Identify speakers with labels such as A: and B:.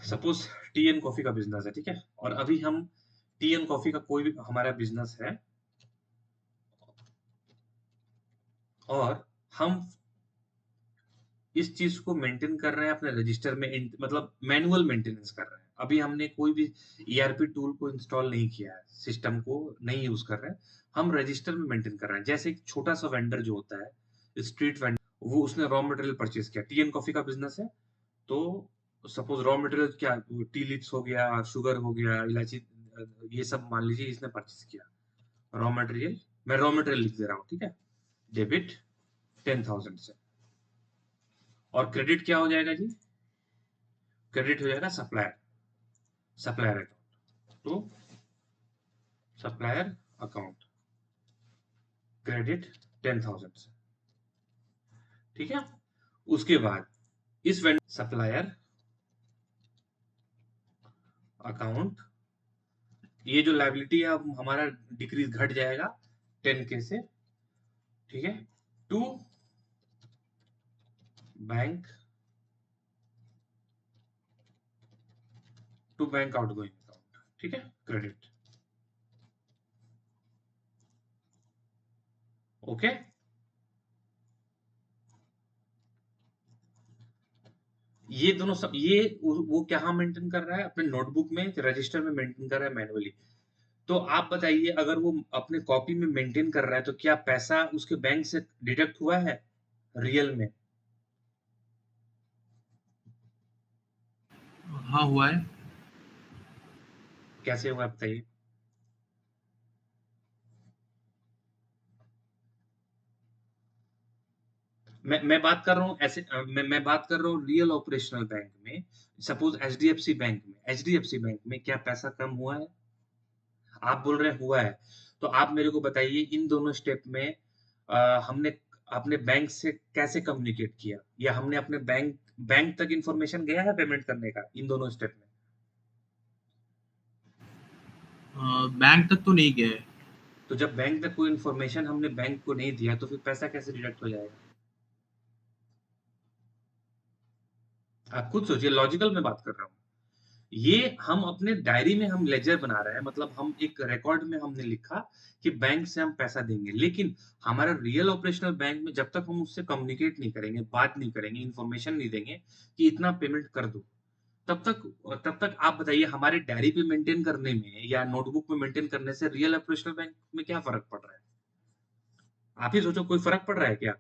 A: Suppose T and coffee का business है, ठीक है, और अभी हम टी एंड कॉफी का कोई भी हमारा बिजनेस है और हम इस चीज को मेंटेन कर रहे हैं अपने रजिस्टर में, मतलब मैनुअल मेंटेनेंस कर रहे हैं। अभी हमने कोई भी ईआरपी टूल को इंस्टॉल नहीं किया है, सिस्टम को नहीं यूज कर रहे हैं, हम रजिस्टर में मेंटेन कर रहे हैं। जैसे एक छोटा सा वेंडर जो होता है, स्ट्रीट वेंडर, वो उसने रॉ मटेरियल परचेज किया, टी एंड कॉफी का बिजनेस है, तो सपोज रॉ मटेरियल क्या, टी लीव्स हो गया, शुगर हो गया, इलायची, ये सब मान लीजिए इसने परचेज किया। रॉ मटेरियल, मैं रॉ मटेरियल लिख दे रहा हूँ, ठीक है, डेबिट 10,000 से। और क्रेडिट क्या हो जाएगा जी? क्रेडिट हो जाएगा सप्लायर, सप्लायर अकाउंट, तो सप्लायर अकाउंट क्रेडिट 10,000 से, ठीक है। उसके बाद इस वेंडर सप्लायर अकाउंट, ये जो लायबिलिटी है अब हमारा डिक्रीज घट जाएगा 10K से, ठीक है, to bank, to bank outgoing account, ठीक है, क्रेडिट, ओके। ये दोनों सब, ये वो क्या मेंटेन कर रहा है अपने नोटबुक में, रजिस्टर में मेंटेन कर रहा है मैनुअली। तो आप बताइए, अगर वो अपने कॉपी में मेंटेन कर रहा है तो क्या पैसा उसके बैंक से डिडक्ट हुआ है रियल में?
B: हाँ हुआ है।
A: कैसे हुआ बताइए? मैं बात कर रहा हूँ ऐसे, मैं बात कर रहा हूँ रियल ऑपरेशनल बैंक में। सपोज एचडीएफसी बैंक में, एचडीएफसी बैंक में क्या पैसा कम हुआ है? आप बोल रहे हुआ है, तो आप मेरे को बताइए इन दोनों स्टेप में हमने अपने बैंक से कैसे कम्युनिकेट किया, या हमने अपने बैंक बैंक तक इंफॉर्मेशन गया है पेमेंट करने का इन दोनों स्टेप में?
B: बैंक तक तो नहीं गया है।
A: तो जब बैंक तक कोई इन्फॉर्मेशन हमने बैंक को नहीं दिया तो फिर पैसा कैसे डिडक्ट हो जाएगा? आप खुद सोचिए, लॉजिकल में बात कर रहा हूँ। ये हम अपने डायरी में हम लेजर बना रहे हैं, मतलब हम एक रिकॉर्ड में हमने लिखा कि बैंक से हम पैसा देंगे, लेकिन हमारा रियल ऑपरेशनल बैंक में जब तक हम उससे कम्युनिकेट नहीं करेंगे, बात नहीं करेंगे, इन्फॉर्मेशन नहीं देंगे कि इतना पेमेंट कर दो, तब तक आप बताइए हमारे डायरी पे मेंटेन करने में या नोटबुक में मेंटेन करने से रियल ऑपरेशनल बैंक में क्या फर्क पड़ रहा है? आप ही सोचो, कोई फर्क पड़ रहा है क्या?